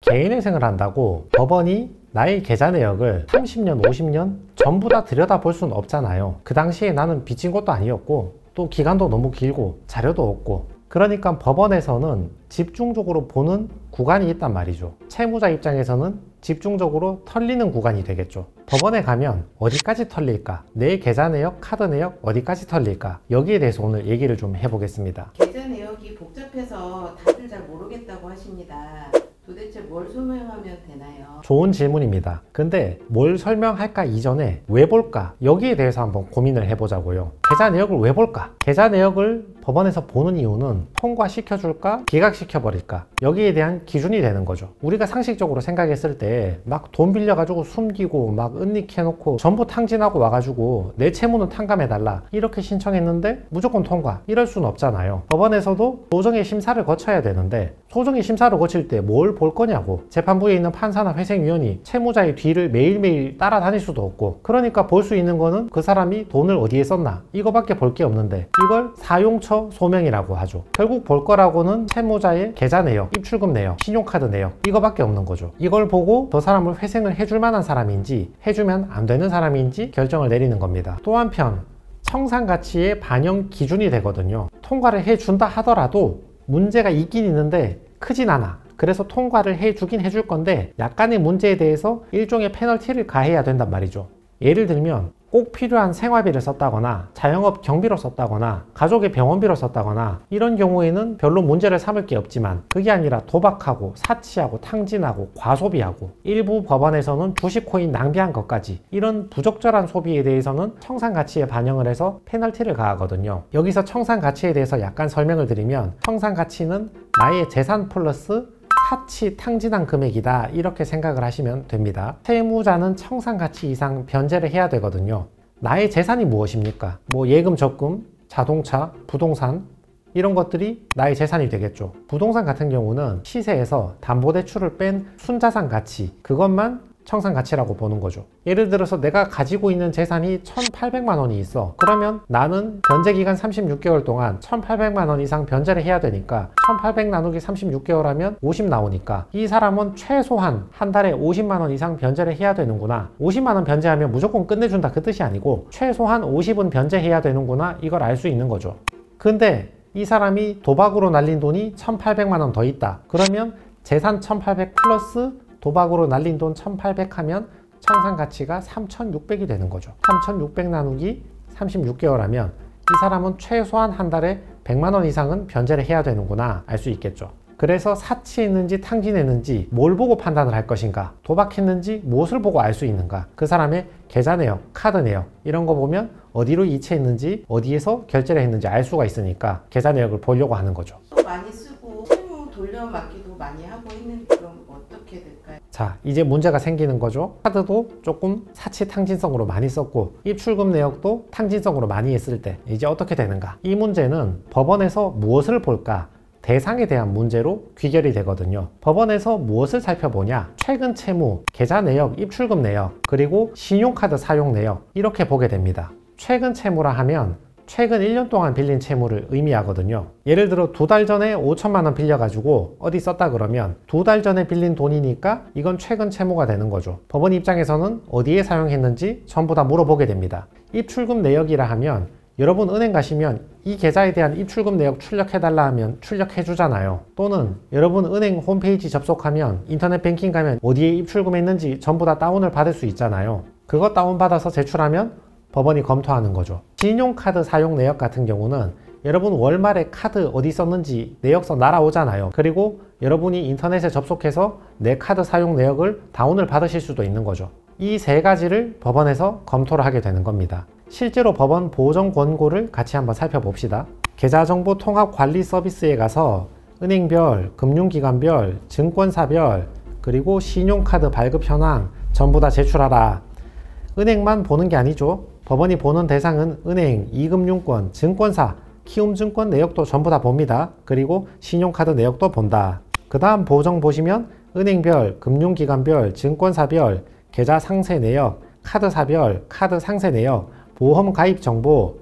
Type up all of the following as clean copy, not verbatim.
개인회생을 한다고 법원이 나의 계좌 내역을 30년, 50년 전부 다 들여다볼 수는 없잖아요. 그 당시에 나는 빚진 것도 아니었고 또 기간도 너무 길고 자료도 없고, 그러니까 법원에서는 집중적으로 보는 구간이 있단 말이죠. 채무자 입장에서는 집중적으로 털리는 구간이 되겠죠. 법원에 가면 어디까지 털릴까? 내 계좌 내역, 카드 내역 어디까지 털릴까? 여기에 대해서 오늘 얘기를 좀 해보겠습니다. 계좌 내역이 복잡해서 다들 잘 모르겠다고 하십니다. 도대체 뭘 설명하면 되나요? 좋은 질문입니다. 근데 뭘 설명할까 이전에 왜 볼까? 여기에 대해서 한번 고민을 해보자고요. 계좌 내역을 왜 볼까? 계좌 내역을 법원에서 보는 이유는 통과시켜줄까? 기각시켜버릴까? 여기에 대한 기준이 되는 거죠. 우리가 상식적으로 생각했을 때 막 돈 빌려가지고 숨기고 막 은닉해놓고 전부 탕진하고 와가지고 내 채무는 탕감해달라 이렇게 신청했는데 무조건 통과, 이럴 수는 없잖아요. 법원에서도 소정의 심사를 거쳐야 되는데 소정의 심사를 거칠 때 뭘 볼 거냐고. 재판부에 있는 판사나 회생위원이 채무자의 뒤를 매일매일 따라다닐 수도 없고, 그러니까 볼 수 있는 거는 그 사람이 돈을 어디에 썼나 이거밖에 볼 게 없는데, 이걸 사용처 소명이라고 하죠. 결국 볼 거라고는 채무자의 계좌 내역, 입출금 내역, 신용카드 내역 이거밖에 없는 거죠. 이걸 보고 저 사람을 회생을 해줄 만한 사람인지 해주면 안 되는 사람인지 결정을 내리는 겁니다. 또 한편 청산가치의 반영 기준이 되거든요. 통과를 해준다 하더라도 문제가 있긴 있는데 크진 않아. 그래서 통과를 해주긴 해줄 건데 약간의 문제에 대해서 일종의 페널티를 가해야 된단 말이죠. 예를 들면 꼭 필요한 생활비를 썼다거나 자영업 경비로 썼다거나 가족의 병원비로 썼다거나 이런 경우에는 별로 문제를 삼을 게 없지만, 그게 아니라 도박하고 사치하고 탕진하고 과소비하고 일부 법원에서는 주식 코인 낭비한 것까지 이런 부적절한 소비에 대해서는 청산가치에 반영을 해서 페널티를 가하거든요. 여기서 청산가치에 대해서 약간 설명을 드리면, 청산가치는 나의 재산 플러스 사치 탕진한 금액이다 이렇게 생각을 하시면 됩니다. 채무자는 청산가치 이상 변제를 해야 되거든요. 나의 재산이 무엇입니까? 뭐 예금, 적금, 자동차, 부동산 이런 것들이 나의 재산이 되겠죠. 부동산 같은 경우는 시세에서 담보대출을 뺀 순자산 가치, 그것만 청산가치라고 보는 거죠. 예를 들어서 내가 가지고 있는 재산이 1,800만 원이 있어. 그러면 나는 변제기간 36개월 동안 1,800만 원 이상 변제를 해야 되니까 1,800 나누기 36개월 하면 50 나오니까 이 사람은 최소한 한 달에 50만 원 이상 변제를 해야 되는구나. 50만 원 변제하면 무조건 끝내준다 그 뜻이 아니고 최소한 50은 변제해야 되는구나, 이걸 알 수 있는 거죠. 근데 이 사람이 도박으로 날린 돈이 1,800만 원 더 있다. 그러면 재산 1,800 플러스 도박으로 날린 돈 1,800 하면 청산가치가 3,600이 되는 거죠. 3,600 나누기 36개월 하면 이 사람은 최소한 한 달에 100만 원 이상은 변제를 해야 되는구나 알 수 있겠죠. 그래서 사치했는지 탕진했는지 뭘 보고 판단을 할 것인가, 도박했는지 무엇을 보고 알 수 있는가, 그 사람의 계좌 내역, 카드 내역 이런 거 보면 어디로 이체했는지 어디에서 결제를 했는지 알 수가 있으니까 계좌 내역을 보려고 하는 거죠. 많이 쓰고 채무 돌려막기도 많이 하고 있는데 그럼 어떻게 될까요? 자, 이제 문제가 생기는 거죠. 카드도 조금 사치 탕진성으로 많이 썼고 입출금 내역도 탕진성으로 많이 했을 때 이제 어떻게 되는가. 이 문제는 법원에서 무엇을 볼까, 대상에 대한 문제로 귀결이 되거든요. 법원에서 무엇을 살펴보냐, 최근 채무, 계좌 내역, 입출금 내역, 그리고 신용카드 사용 내역 이렇게 보게 됩니다. 최근 채무라 하면 최근 1년 동안 빌린 채무를 의미하거든요. 예를 들어 2달 전에 5천만 원 빌려가지고 어디 썼다 그러면 2달 전에 빌린 돈이니까 이건 최근 채무가 되는 거죠. 법원 입장에서는 어디에 사용했는지 전부 다 물어보게 됩니다. 입출금 내역이라 하면 여러분 은행 가시면 이 계좌에 대한 입출금 내역 출력해달라 하면 출력해 주잖아요. 또는 여러분 은행 홈페이지 접속하면 인터넷 뱅킹 가면 어디에 입출금했는지 전부 다 다운을 받을 수 있잖아요. 그거 다운받아서 제출하면 법원이 검토하는 거죠. 신용카드 사용 내역 같은 경우는 여러분 월말에 카드 어디 썼는지 내역서 날아오잖아요. 그리고 여러분이 인터넷에 접속해서 내 카드 사용 내역을 다운을 받으실 수도 있는 거죠. 이 세 가지를 법원에서 검토를 하게 되는 겁니다. 실제로 법원 보정 권고를 같이 한번 살펴봅시다. 계좌정보 통합 관리 서비스에 가서 은행별, 금융기관별, 증권사별, 그리고 신용카드 발급 현황 전부 다 제출하라. 은행만 보는 게 아니죠. 법원이 보는 대상은 은행, 이금융권, 증권사, 키움증권 내역도 전부 다 봅니다. 그리고 신용카드 내역도 본다. 그 다음 보정 보시면 은행별, 금융기관별, 증권사별, 계좌 상세 내역, 카드사별, 카드 상세 내역, 보험 가입 정보,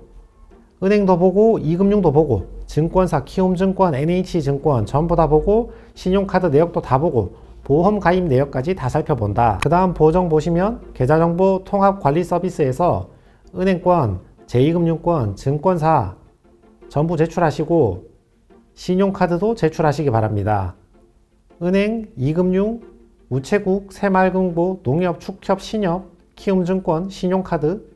은행도 보고 이금융도 보고 증권사, 키움증권, NH증권 전부 다 보고 신용카드 내역도 다 보고 보험 가입 내역까지 다 살펴본다. 그 다음 보정 보시면 계좌정보 통합관리 서비스에서 은행권, 제2금융권, 증권사 전부 제출하시고 신용카드도 제출하시기 바랍니다. 은행, 이금융, 우체국, 새마을금고, 농협, 축협, 신협, 키움증권, 신용카드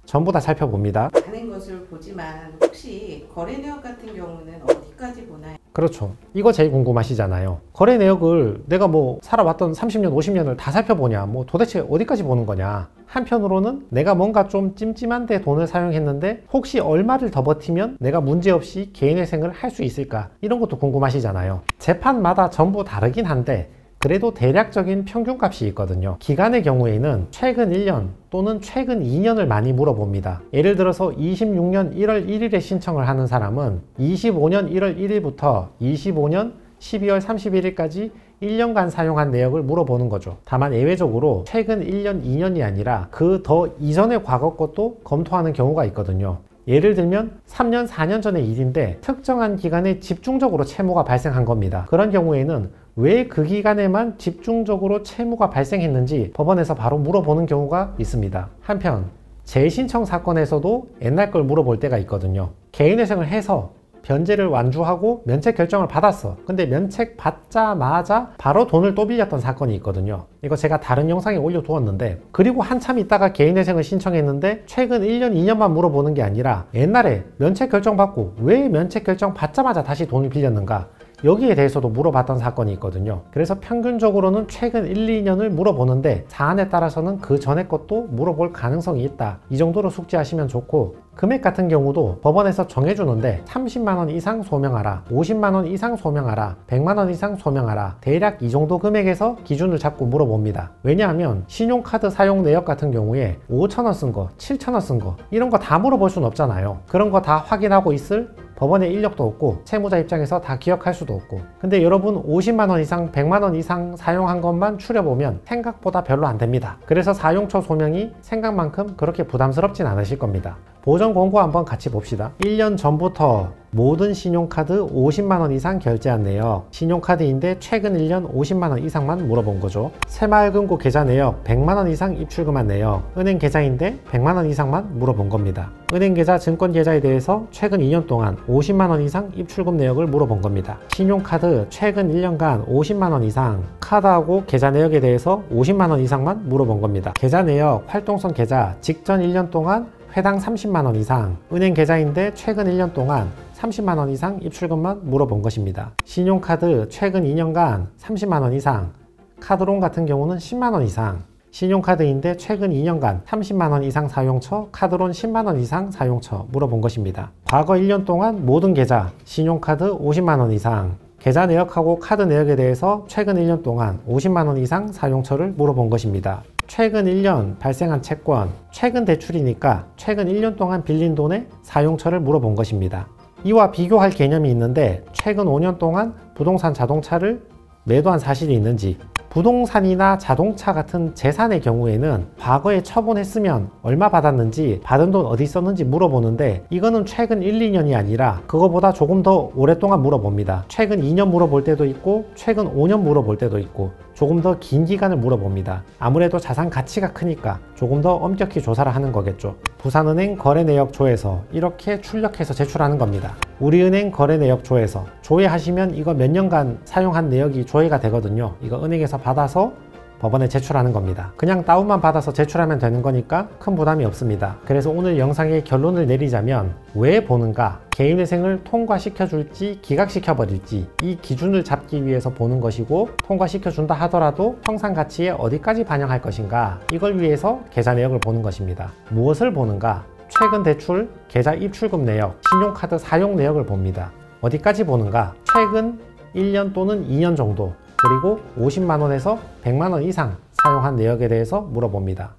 전부 다 살펴봅니다. 많은 것을 보지만 혹시 거래 내역 같은 경우는 어디까지 보나요? 그렇죠. 이거 제일 궁금하시잖아요. 거래 내역을 내가 뭐 살아왔던 30년, 50년을 다 살펴보냐, 뭐 도대체 어디까지 보는 거냐. 한편으로는 내가 뭔가 좀 찜찜한데 돈을 사용했는데 혹시 얼마를 더 버티면 내가 문제없이 개인회생을 할 수 있을까, 이런 것도 궁금하시잖아요. 재판마다 전부 다르긴 한데 그래도 대략적인 평균값이 있거든요. 기간의 경우에는 최근 1년 또는 최근 2년을 많이 물어봅니다. 예를 들어서 26년 1월 1일에 신청을 하는 사람은 25년 1월 1일부터 25년 12월 31일까지 1년간 사용한 내역을 물어보는 거죠. 다만 예외적으로 최근 1년, 2년이 아니라 그 더 이전의 과거 것도 검토하는 경우가 있거든요. 예를 들면 3년, 4년 전의 일인데 특정한 기간에 집중적으로 채무가 발생한 겁니다. 그런 경우에는 왜 그 기간에만 집중적으로 채무가 발생했는지 법원에서 바로 물어보는 경우가 있습니다. 한편 재신청 사건에서도 옛날 걸 물어볼 때가 있거든요. 개인회생을 해서 변제를 완주하고 면책 결정을 받았어. 근데 면책 받자마자 바로 돈을 또 빌렸던 사건이 있거든요. 이거 제가 다른 영상에 올려두었는데, 그리고 한참 있다가 개인회생을 신청했는데 최근 1년, 2년만 물어보는 게 아니라 옛날에 면책 결정 받고 왜 면책 결정 받자마자 다시 돈을 빌렸는가, 여기에 대해서도 물어봤던 사건이 있거든요. 그래서 평균적으로는 최근 1, 2년을 물어보는데 사안에 따라서는 그 전에 것도 물어볼 가능성이 있다. 이 정도로 숙지하시면 좋고, 금액 같은 경우도 법원에서 정해주는데 30만원 이상 소명하라, 50만원 이상 소명하라, 100만원 이상 소명하라, 대략 이 정도 금액에서 기준을 잡고 물어봅니다. 왜냐하면 신용카드 사용 내역 같은 경우에 5,000원 쓴 거, 7,000원 쓴 거, 이런 거 다 물어볼 수는 없잖아요. 그런 거 다 확인하고 있을 법원의 인력도 없고 채무자 입장에서 다 기억할 수도 없고. 근데 여러분 50만원 이상 100만원 이상 사용한 것만 추려보면 생각보다 별로 안 됩니다. 그래서 사용처 소명이 생각만큼 그렇게 부담스럽진 않으실 겁니다. 보정 권고 한번 같이 봅시다. 1년 전부터 모든 신용카드 50만원 이상 결제한 내역, 신용카드인데 최근 1년 50만원 이상만 물어본 거죠. 새마을금고 계좌 내역 100만원 이상 입출금한 내역, 은행 계좌인데 100만원 이상만 물어본 겁니다. 은행 계좌, 증권 계좌에 대해서 최근 2년 동안 50만원 이상 입출금 내역을 물어본 겁니다. 신용카드 최근 1년간 50만원 이상, 카드하고 계좌 내역에 대해서 50만원 이상만 물어본 겁니다. 계좌 내역, 활동성 계좌 직전 1년 동안 회당 30만원 이상, 은행 계좌인데 최근 1년 동안 30만원 이상 입출금만 물어본 것입니다. 신용카드 최근 2년간 30만원 이상, 카드론 같은 경우는 10만원 이상, 신용카드인데 최근 2년간 30만원 이상 사용처, 카드론 10만원 이상 사용처 물어본 것입니다. 과거 1년 동안 모든 계좌, 신용카드 50만원 이상, 계좌 내역하고 카드 내역에 대해서 최근 1년 동안 50만원 이상 사용처를 물어본 것입니다. 최근 1년 발생한 채권, 최근 대출이니까 최근 1년 동안 빌린 돈의 사용처를 물어본 것입니다. 이와 비교할 개념이 있는데 최근 5년 동안 부동산, 자동차를 매도한 사실이 있는지, 부동산이나 자동차 같은 재산의 경우에는 과거에 처분했으면 얼마 받았는지, 받은 돈 어디 썼는지 물어보는데 이거는 최근 1, 2년이 아니라 그거보다 조금 더 오랫동안 물어봅니다. 최근 2년 물어볼 때도 있고 최근 5년 물어볼 때도 있고 조금 더 긴 기간을 물어봅니다. 아무래도 자산 가치가 크니까 조금 더 엄격히 조사를 하는 거겠죠. 부산은행 거래내역조에서 이렇게 출력해서 제출하는 겁니다. 우리은행 거래내역조에서 조회하시면 이거 몇 년간 사용한 내역이 조회가 되거든요. 이거 은행에서 받아서 법원에 제출하는 겁니다. 그냥 다운만 받아서 제출하면 되는 거니까 큰 부담이 없습니다. 그래서 오늘 영상의 결론을 내리자면 왜 보는가? 개인회생을 통과시켜줄지 기각시켜버릴지 이 기준을 잡기 위해서 보는 것이고, 통과시켜준다 하더라도 청산가치에 어디까지 반영할 것인가, 이걸 위해서 계좌 내역을 보는 것입니다. 무엇을 보는가? 최근 대출, 계좌 입출금 내역, 신용카드 사용 내역을 봅니다. 어디까지 보는가? 최근 1년 또는 2년 정도, 그리고 50만원에서 100만원 이상 사용한 내역에 대해서 물어봅니다.